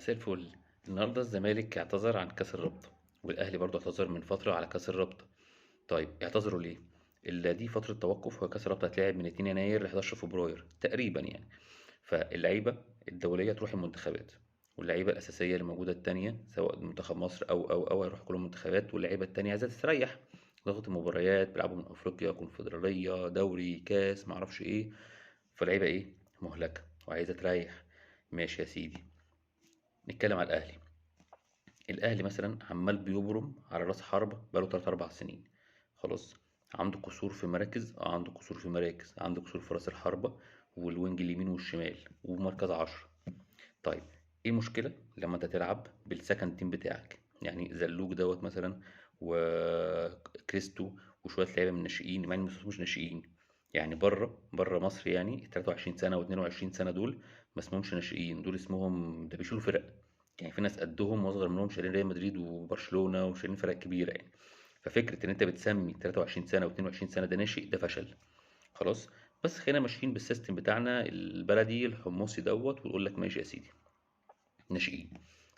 مساء الفل. النهارده الزمالك اعتذر عن كأس الرابطة، والأهلي برضه اعتذر من فترة على كأس الرابطة. طيب اعتذروا ليه؟ اللي دي فترة توقف، هو كأس الرابطة هتلعب من 2 يناير ل 11 فبراير تقريبا يعني. فاللعيبة الدولية تروح المنتخبات، واللعيبة الأساسية اللي موجودة التانية سواء منتخب مصر أو هيروح كلهم منتخبات، واللعيبة التانية عايزة تستريح. ضغط المباريات بيلعبوا من أفريقيا، كونفدرالية، دوري، كاس، معرفش إيه. فاللعيبة إيه؟ مهلكة وعايزة تريح. ماشي يا سيدي. نتكلم على الأهلي. الأهلي مثلا عمال بيبرم على رأس حربة بقاله 3 4 سنين. خلاص. عنده قصور في مراكز، عنده قصور في مراكز، عنده قصور في رأس الحربة والوينج اليمين والشمال ومركز 10. طيب، ايه المشكلة لما انت تلعب بالسكند تيم بتاعك؟ يعني زلوك دوت مثلا، وكريستو، وشوية لعيبة من الناشئين، مع ان مش ناشئين. يعني بره مصر، يعني 23 سنة و22 سنة دول ما اسمهمش ناشئين، دول اسمهم ده بيشيلوا فرق. يعني في ناس قدهم واصغر منهم شايلين ريال مدريد وبرشلونة وشايلين فرق كبيرة يعني. ففكرة ان انت بتسمي 23 سنة و22 سنة ده ناشئ، ده فشل. خلاص. بس خلينا ماشيين بالسيستم بتاعنا البلدي الحمصي دوت، ويقول لك ماشي يا سيدي، ناشئين.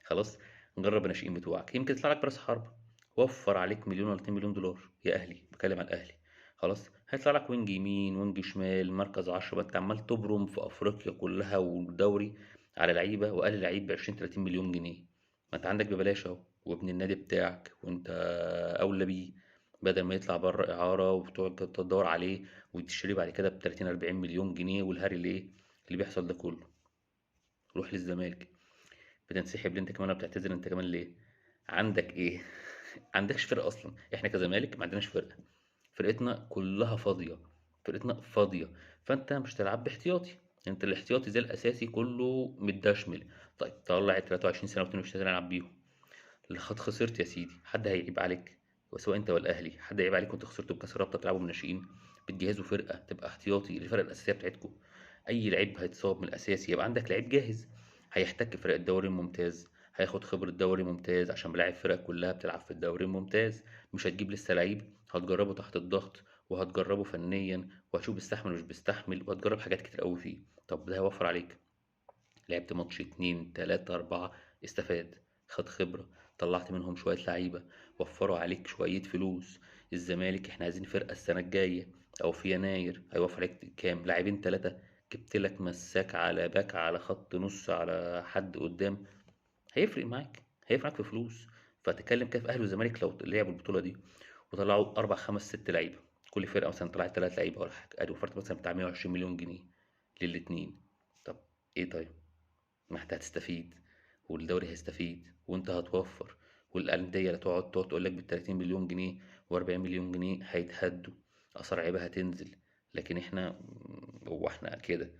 خلاص. نجرب الناشئين بتوعك، يمكن يطلع لك براس حرب. وفر عليك مليون ولا 2 مليون دولار يا اهلي، بكلم على الاهلي. خلاص، هيطلع لك وينج يمين، وينج شمال، مركز 10. انت عمال تبرم في افريقيا كلها والدوري على لعيبه، واقل لعيب ب 20 30 مليون جنيه. ما انت عندك ببلاش اهو، وابن النادي بتاعك، وانت اولى بيه. بدل ما يطلع بره اعاره وتقعد تدور عليه وتشتري بعد كده ب 30 40 مليون جنيه، والهري اللي ايه اللي بيحصل ده كله. روح للزمالك. بتنسحب ليه انت كمان وبتعتذر انت كمان ليه؟ عندك ايه؟ عندكش فرقه اصلا. احنا كزمالك ما عندناش فرقه. فرقتنا كلها فاضيه. فرقتنا فاضيه. فانت مش هتلعب باحتياطي. انت الاحتياطي زي الاساسي كله متدشمل. طيب طلع 23 سنه و22 سنه نلعب بيهم. خد خسرت يا سيدي، حد هيعيب عليك؟ سواء انت والاهلي، حد هيعيب عليك وانت خسرتوا بكاس الرابطه بتلعبوا من ناشئين؟ بتجهزوا فرقه تبقى احتياطي للفرقه الاساسيه بتاعتكم. اي لعيب هيتصاب من الاساسي يبقى عندك لعيب جاهز. هيحتك فرق الدوري الممتاز، هياخد خبرة دوري ممتاز عشان بلاعب فرق كلها بتلعب في الدوري الممتاز. مش هتجيب لسه لعيب هتجربه تحت الضغط، وهتجربه فنيا، وهتشوف بيستحمل مش بيستحمل، وهتجرب حاجات كتير قوي فيه. طب ده هيوفر عليك. لعبت ماتش اتنين تلاتة أربعة، استفاد، خد خبرة، طلعت منهم شوية لعيبة، وفروا عليك شوية فلوس. الزمالك احنا عايزين فرقة السنة الجاية أو في يناير، هيوفر عليك كام؟ لاعبين تلاتة. جبت لك مساك على باك على خط نص على حد قدام. هيفرق معاك، هيفرق معاك في فلوس. فتتكلم كده في أهلي والزمالك لو لعبوا البطولة دي وطلعوا أربع خمس ست لعيبة، كل فرقة مثلا طلعت 3 لعيبة ولا حاجة، أدي وفرت مثلا بتاع 120 مليون جنيه للاتنين. طب إيه طيب؟ ما انت هتستفيد، والدوري هيستفيد، وانت هتوفر، والانديه اللي تقعد تقول لك بال 30 مليون جنيه و40 مليون جنيه هيتهدوا، اسعار لعيبه هتنزل. لكن احنا، هو احنا كده؟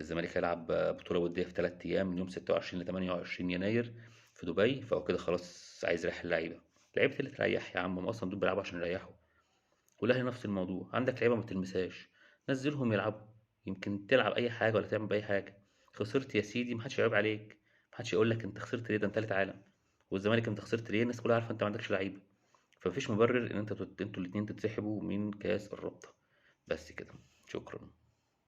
الزمالك هيلعب بطوله وديه في 3 ايام من يوم 26 ل 28 يناير في دبي، فهو كده خلاص عايز يريح اللعيبه. لعيبه اللي تريح يا عم، هم اصلا دول بيلعبوا عشان يريحوا. والاهلي نفس الموضوع، عندك لعيبه ما تلمسهاش، نزلهم يلعبوا. يمكن تلعب اي حاجه ولا تعمل باي حاجه. خسرت يا سيدي، محدش هيعيب عليك. محدش يقول لك انت خسرت ليه، ده انت تالت عالم. والزمالك انت خسرت ليه، الناس كلها عارفه انت ما عندكش لعيبه. فمفيش مبرر ان انتوا الاتنين تتسحبوا من كاس الرابطه. بس كده. شكرا.